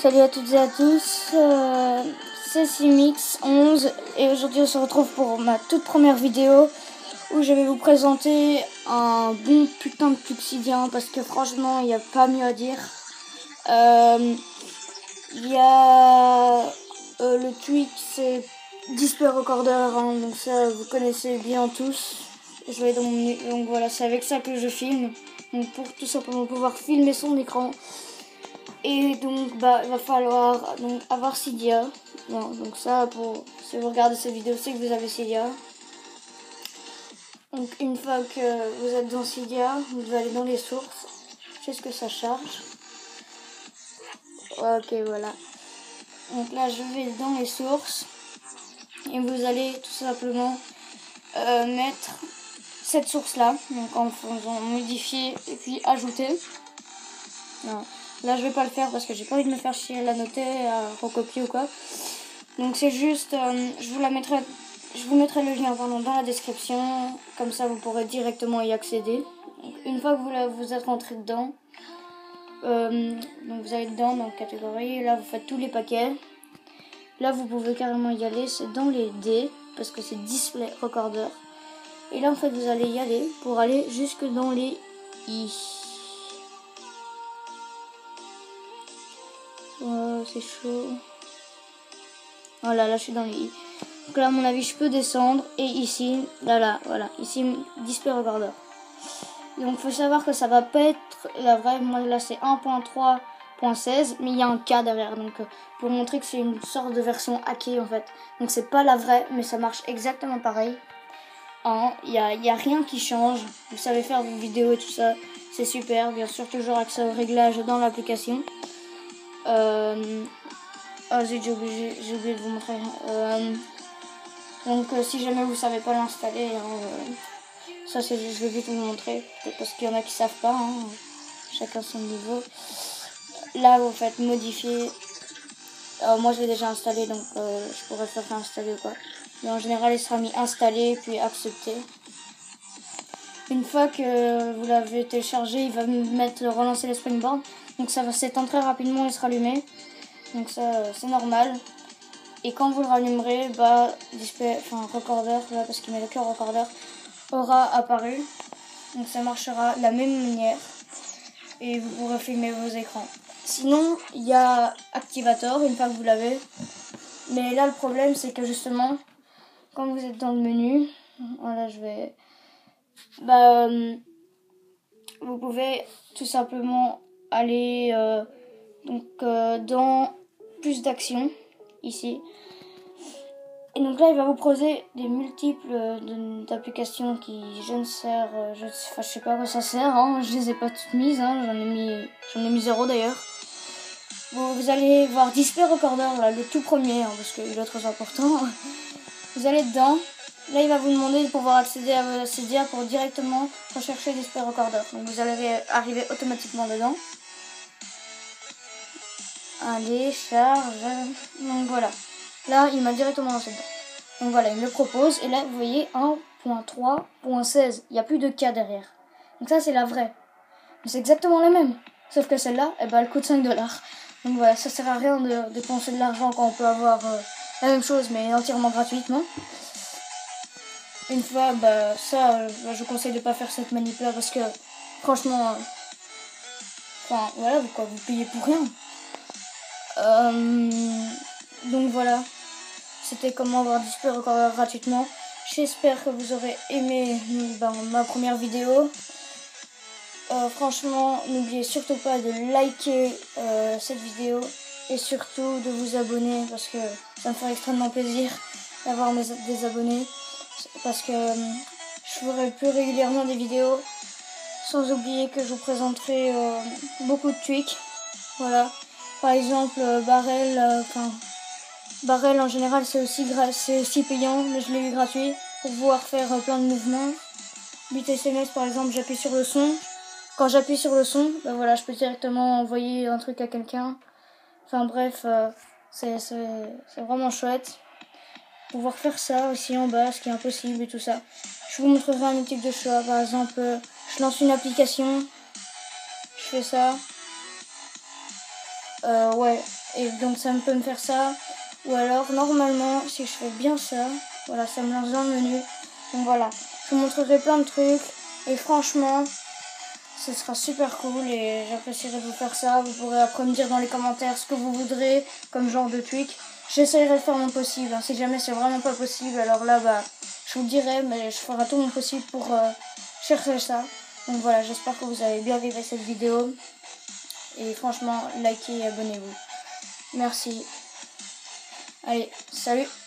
Salut à toutes et à tous, c'est Simix11 et aujourd'hui on se retrouve pour ma toute première vidéo où je vais vous présenter un bon putain de Tuxidien parce que franchement il n'y a pas mieux à dire. Il y a le tweak, c'est Display Recorder, hein, donc ça vous connaissez bien tous. Je vais donc voilà, c'est avec ça que je filme, donc pour tout simplement pouvoir filmer son écran. Et donc il va falloir donc avoir Cydia. Bon, donc ça, pour si vous regardez cette vidéo, c'est que vous avez Cydia. Donc une fois que vous êtes dans Cydia, vous devez aller dans les sources. Juste que ça charge. Ok, voilà. Donc là je vais dans les sources. Et vous allez tout simplement mettre cette source là. Donc en faisant modifier et puis ajouter. Non. Là je vais pas le faire parce que j'ai pas envie de me faire chier à la noter, à recopier ou quoi. Donc c'est juste, je vous mettrai le lien dans la description, comme ça vous pourrez directement y accéder. Donc, une fois que vous êtes rentré dedans, donc vous allez dedans dans catégorie, là vous faites tous les paquets. Là vous pouvez carrément y aller, c'est dans les D, parce que c'est Display Recorder. Et là en fait vous allez y aller pour aller jusque dans les I. Oh, c'est chaud. Voilà, là je suis dans les I. Donc là à mon avis je peux descendre. Et ici, voilà, ici Display Recorder. Donc il faut savoir que ça va pas être la vraie. Moi là c'est 1.3.16. Mais il y a un K derrière. Donc pour montrer que c'est une sorte de version hackée en fait. Donc c'est pas la vraie, mais ça marche exactement pareil. Il y a rien qui change. Vous savez faire vos vidéos et tout ça. C'est super. Bien sûr toujours accès aux réglages dans l'application. J'ai oublié de vous montrer. Donc si jamais vous savez pas l'installer, ça je vais vite vous montrer, parce qu'il y en a qui savent pas, hein, chacun son niveau. Là vous faites modifier. Moi je l'ai déjà installé, donc je pourrais faire installer ou quoi. Mais en général il sera mis installé puis accepter. Une fois que vous l'avez téléchargé, il va mettre relancer le springboard. Donc ça va s'éteindre très rapidement et se rallumer. Donc ça c'est normal. Et quand vous le rallumerez, display, recorder, là, parce qu'il met le cœur recorder, aura apparu. Donc ça marchera de la même manière. Et vous pourrez filmer vos écrans. Sinon, il y a Activator, une fois que vous l'avez. Mais là, le problème, c'est que justement, quand vous êtes dans le menu, voilà, vous pouvez tout simplement aller dans plus d'actions, ici. Et donc là il va vous proposer des multiples d'applications qui je sais pas à quoi ça sert, hein. Je les ai pas toutes mises, hein. J'en ai mis 0 d'ailleurs. Vous allez voir Display Recorder, là, le tout premier, hein, parce que l'autre est important. Vous allez dedans. Là il va vous demander de pouvoir accéder à votre Cydia pour directement rechercher Display Recorder. Donc vous allez arriver automatiquement dedans. Allez, charge. Donc voilà. Là, il m'a directement lancé dedans. Donc voilà, il me le propose. Et là, vous voyez, 1.3.16. Il n'y a plus de K derrière. Donc ça, c'est la vraie. Mais c'est exactement la même. Sauf que celle-là, elle coûte 5$. Donc voilà, ça sert à rien de dépenser de l'argent quand on peut avoir la même chose, mais entièrement gratuitement. Une fois, je conseille de pas faire cette manip-là parce que, franchement, voilà, vous payez pour rien. Donc voilà, c'était comment avoir Display Recorder gratuitement. J'espère que vous aurez aimé ma première vidéo. Franchement, n'oubliez surtout pas de liker cette vidéo et surtout de vous abonner parce que ça me fait extrêmement plaisir d'avoir des abonnés, parce que je ferai plus régulièrement des vidéos, sans oublier que je vous présenterai beaucoup de tweaks. Voilà. Par exemple, Barrel en général c'est aussi payant, mais je l'ai eu gratuit pour pouvoir faire plein de mouvements. But SMS par exemple, j'appuie sur le son. Quand j'appuie sur le son, voilà, je peux directement envoyer un truc à quelqu'un. Enfin bref, c'est vraiment chouette. Pouvoir faire ça aussi en bas, ce qui est impossible et tout ça. Je vous montrerai un type de choix. Par exemple, je lance une application, je fais ça. Et donc ça peut me faire ça. Ou alors normalement si je fais bien ça, voilà, ça me lance dans le menu. Donc voilà, je vous montrerai plein de trucs. Et franchement, ce sera super cool et j'apprécierais de vous faire ça. Vous pourrez après me dire dans les commentaires ce que vous voudrez comme genre de tweak. J'essaierai de faire mon possible. Hein. Si jamais c'est vraiment pas possible, alors là, bah, je vous le dirai, mais je ferai tout mon possible pour chercher ça. Donc voilà, j'espère que vous avez bien aimé cette vidéo. Et franchement, likez et abonnez-vous. Merci. Allez, salut!